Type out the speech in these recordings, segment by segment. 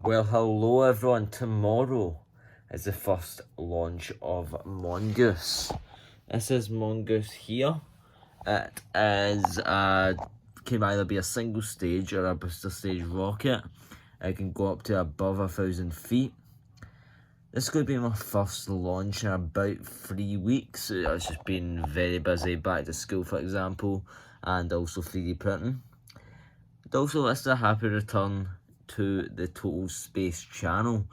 Well, hello everyone. Tomorrow is the first launch of Mongoose. This is Mongoose here. It is can either be a single stage or a booster stage rocket. It can go up to above 1,000 feet. This is going to be my first launch in about 3 weeks. It's just been very busy, back to school for example, and also 3D printing. It also lists a happy return to the Total Space channel.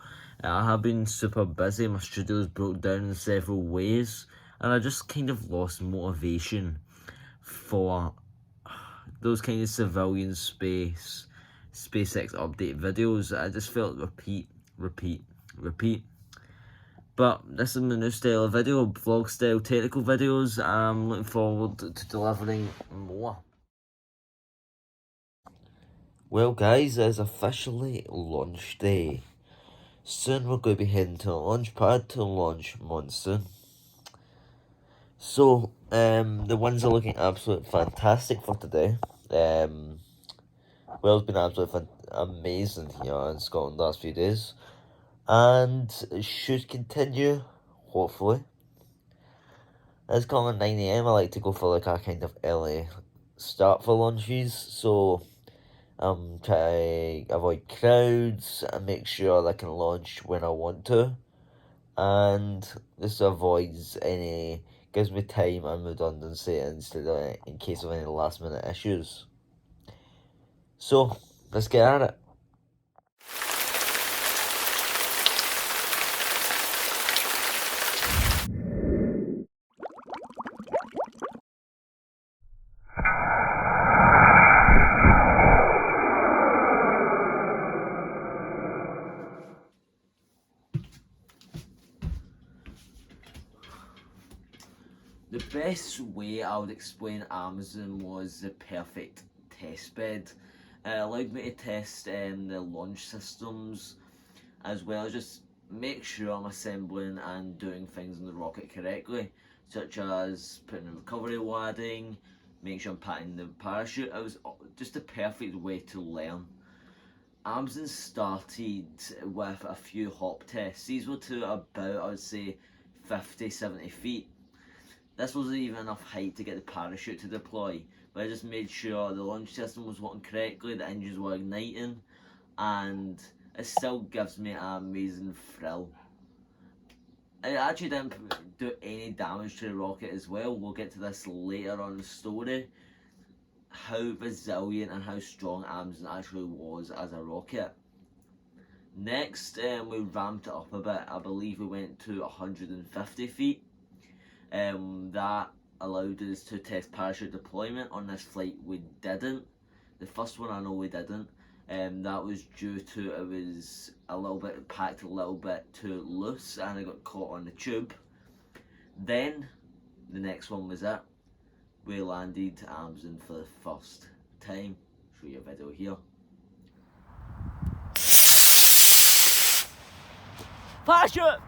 I have been super busy, my studio's broke down in several ways, and I just kind of lost motivation for those kind of CivilianSpace, SpaceX update videos. I just felt repeat. But this is my new style of video, vlog style technical videos. I'm looking forward to delivering more. Well guys, it's officially launch day. Soon we're going to be heading to the launch pad to launch Monsoon. So, the winds are looking absolutely fantastic for today. It's been absolutely amazing here in Scotland the last few days. And it should continue, hopefully. It's coming at 9 AM, I like to go for like a kind of early start for launches, so try to avoid crowds and make sure I can launch when I want to, and this avoids gives me time and redundancy instead of in case of any last minute issues. So let's get at it. The best way I would explain Amazon was the perfect test bed. It allowed me to test the launch systems, as well as just make sure I'm assembling and doing things in the rocket correctly, such as putting in recovery wadding, make sure I'm patting the parachute. It was just the perfect way to learn. Amazon started with a few hop tests. These were to about, I would say, 50-70 feet. This wasn't even enough height to get the parachute to deploy, but I just made sure the launch system was working correctly, the engines were igniting, and it still gives me an amazing thrill. It actually didn't do any damage to the rocket as well. We'll get to this later on in the story, how resilient and how strong Amazon actually was as a rocket. Next, we ramped it up a bit. I believe we went to 150 feet. That allowed us to test parachute deployment. On this flight we didn't. The first one I know we didn't. That was due to it was a little bit packed a little bit too loose and it got caught on the tube. Then the next one was it. We landed Amazon for the first time. Show you a video here. Parachute!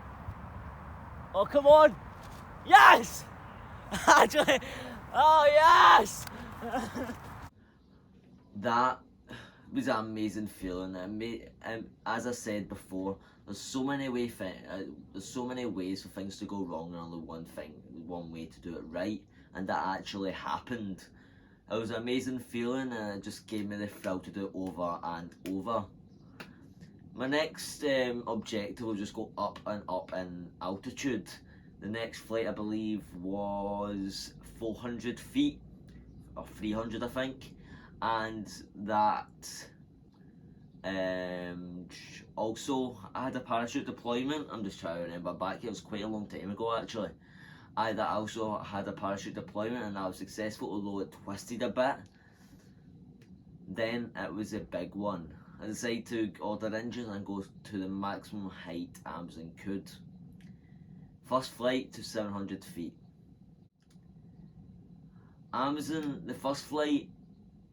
Oh come on! Yes! Actually, oh yes! That was an amazing feeling. As I said before, there's so many ways for things to go wrong, and only one way to do it right, and that actually happened. It was an amazing feeling, and it just gave me the thrill to do it over and over. My next objective will just go up and up in altitude. The next flight I believe was 400 feet, or 300 I think, and that also I had a parachute deployment. I'm just trying to remember back, it was quite a long time ago actually. That also had a parachute deployment and that was successful, although it twisted a bit. Then it was a big one. I decided to order engines and go to the maximum height Amazon could. First flight to 700 feet. Amazon, the first flight,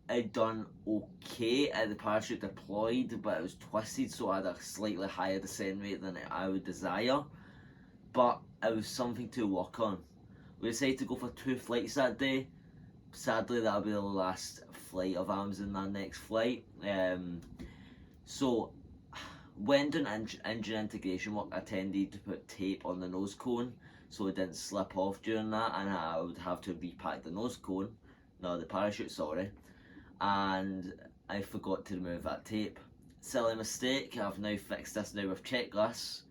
I'd done okay at the parachute deployed, but it was twisted, so I had a slightly higher descent rate than I would desire. But it was something to work on. We decided to go for 2 flights that day. Sadly, that'll be the last flight of Amazon, that next flight. So When doing engine integration work, I tended to put tape on the nose cone so it didn't slip off during that, and I would have to repack the nose cone, no, the parachute, sorry, and I forgot to remove that tape. Silly mistake. I've now fixed this now with checklists,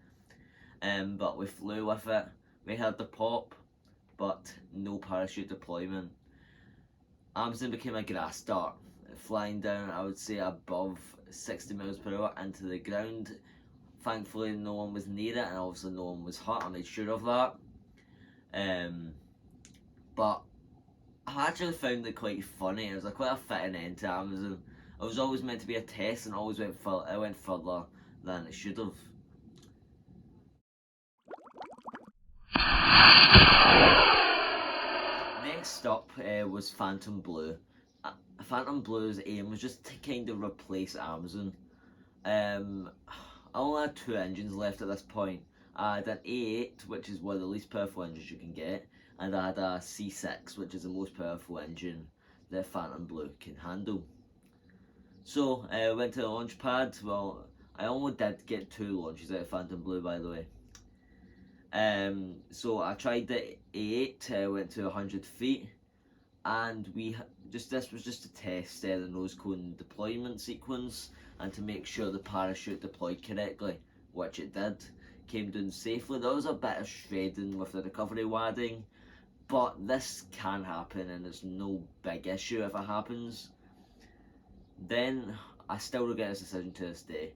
but we flew with it. We had the pop, but no parachute deployment. Amazon became a grass dart, flying down, I would say, above 60 miles per hour into the ground. Thankfully, no one was near it, and obviously, no one was hurt. I made sure of that. But I actually found it quite funny. It was quite a fitting end to Amazon. It was always meant to be a test, and always went further than it should have. Next up was Phantom Blue. Phantom Blue's aim was just to kind of replace Amazon. I only had 2 engines left at this point. I had an A8, which is one of the least powerful engines you can get, and I had a C6, which is the most powerful engine that Phantom Blue can handle. So I went to the launch pad. Well, I only did get 2 launches out of Phantom Blue, by the way. So I tried the A8, went to 100 feet, and this was just to test the nose cone deployment sequence and to make sure the parachute deployed correctly, which it did. Came down safely. There was a bit of shredding with the recovery wadding, but this can happen and it's no big issue if it happens. Then I still regret this decision to this day.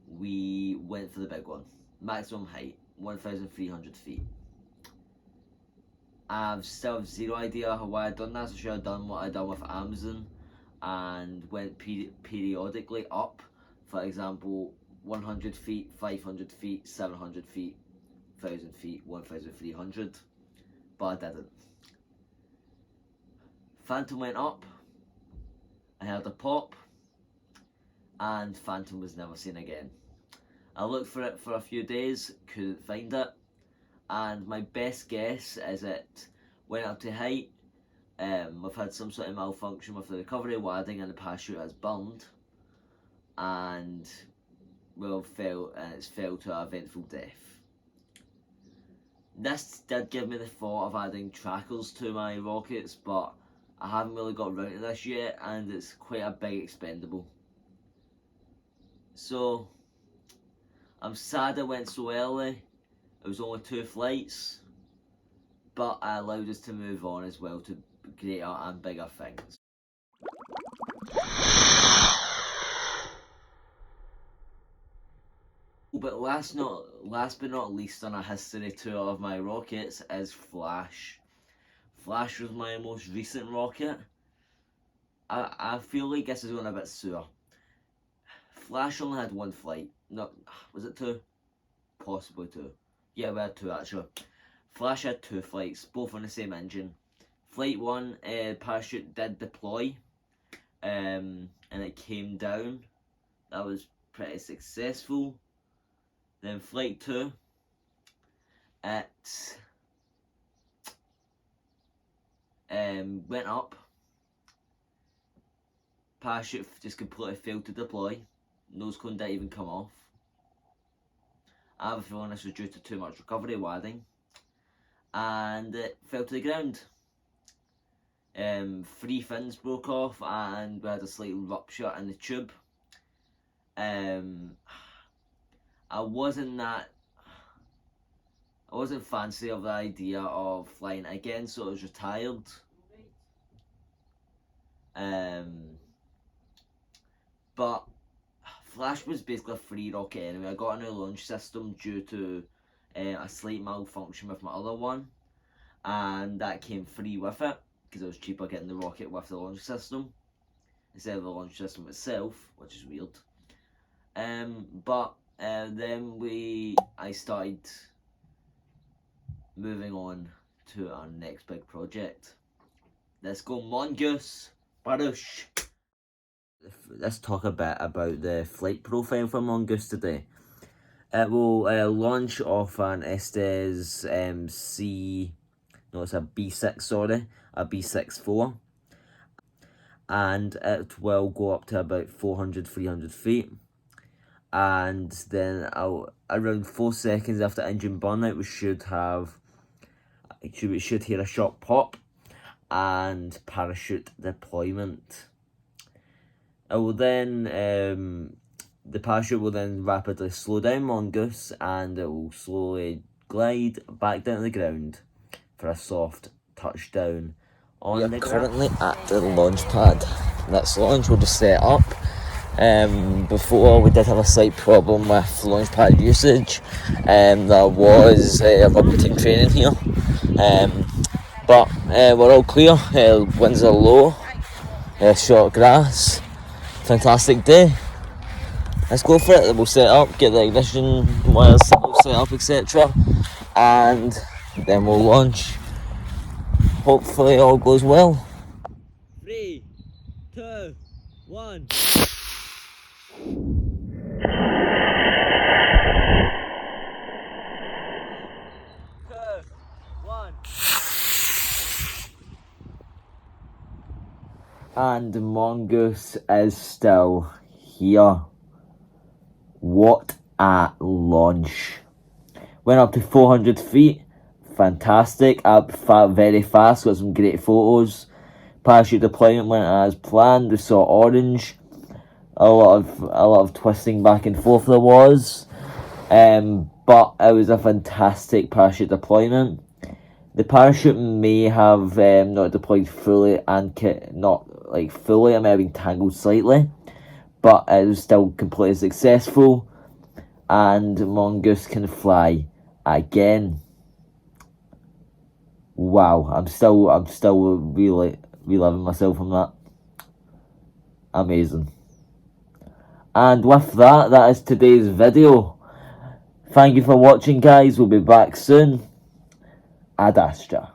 We went for the big one, maximum height, 1,300 feet. I still have zero idea why I'd done this. I should have done what I'd done with Amazon and went periodically up. For example, 100 feet, 500 feet, 700 feet, 1,000 feet, 1,300. But I didn't. Phantom went up. I heard a pop. And Phantom was never seen again. I looked for it for a few days, couldn't find it. And my best guess is it went up to height. We've had some sort of malfunction with the recovery wadding and the parachute has burned, and it's fell to an eventful death. This did give me the thought of adding trackers to my rockets, but I haven't really got around to this yet, and it's quite a big expendable. So I'm sad it went so early. It was only 2 flights, but it allowed us to move on as well to greater and bigger things. But last but not least on a history tour of my rockets is Flash. Flash was my most recent rocket. I feel like this is going a bit sour. Flash only had 1 flight. No, was it 2? Possibly 2. Yeah, we had 2 actually. Flash had 2 flights, both on the same engine. Flight 1, parachute did deploy, and it came down. That was pretty successful. Then flight 2, it went up. Parachute just completely failed to deploy. Nose cone didn't even come off. I have a feeling this was due to too much recovery wadding, and it fell to the ground. 3 fins broke off and we had a slight rupture in the tube. I wasn't fancy of the idea of flying again, so I was retired. But Flash was basically a free rocket anyway. I got a new launch system due to a slight malfunction with my other one, and that came free with it because it was cheaper getting the rocket with the launch system instead of the launch system itself, which is weird. But then I started moving on to our next big project. Let's go Mongoose! Barush! Let's talk a bit about the flight profile for Mongoose today. It will launch off an Estes it's a B6, sorry, a B6-4, and it will go up to about 400-300 feet, and then around 4 seconds after engine burnout, we should hear a shot pop and parachute deployment. The parachute will then rapidly slow down Mongoose, and it will slowly glide back down to the ground for a soft touchdown. We are currently at the launch pad. That's launch, we'll just set up. Before we did have a slight problem with launch pad usage. There was limiting training here. But we're all clear. Winds are low. Short grass. Fantastic day. Let's go for it. We'll set up, get the ignition wires set up, etc. And then we'll launch. Hopefully all goes well. 3, 2, 1. 1. And Mongoose is still here. What a launch. Went up to 400 feet. Fantastic. Up very fast. Got some great photos. Parachute deployment went as planned. We saw orange. A lot of twisting back and forth there was. But it was a fantastic parachute deployment. The parachute may have not deployed fully and not like fully. It may have been tangled slightly, but it was still completely successful. And Mongoose can fly again. Wow, I'm still really reliving myself on that. Amazing. And with that is today's video. Thank you for watching, guys. We'll be back soon. Ad Astra.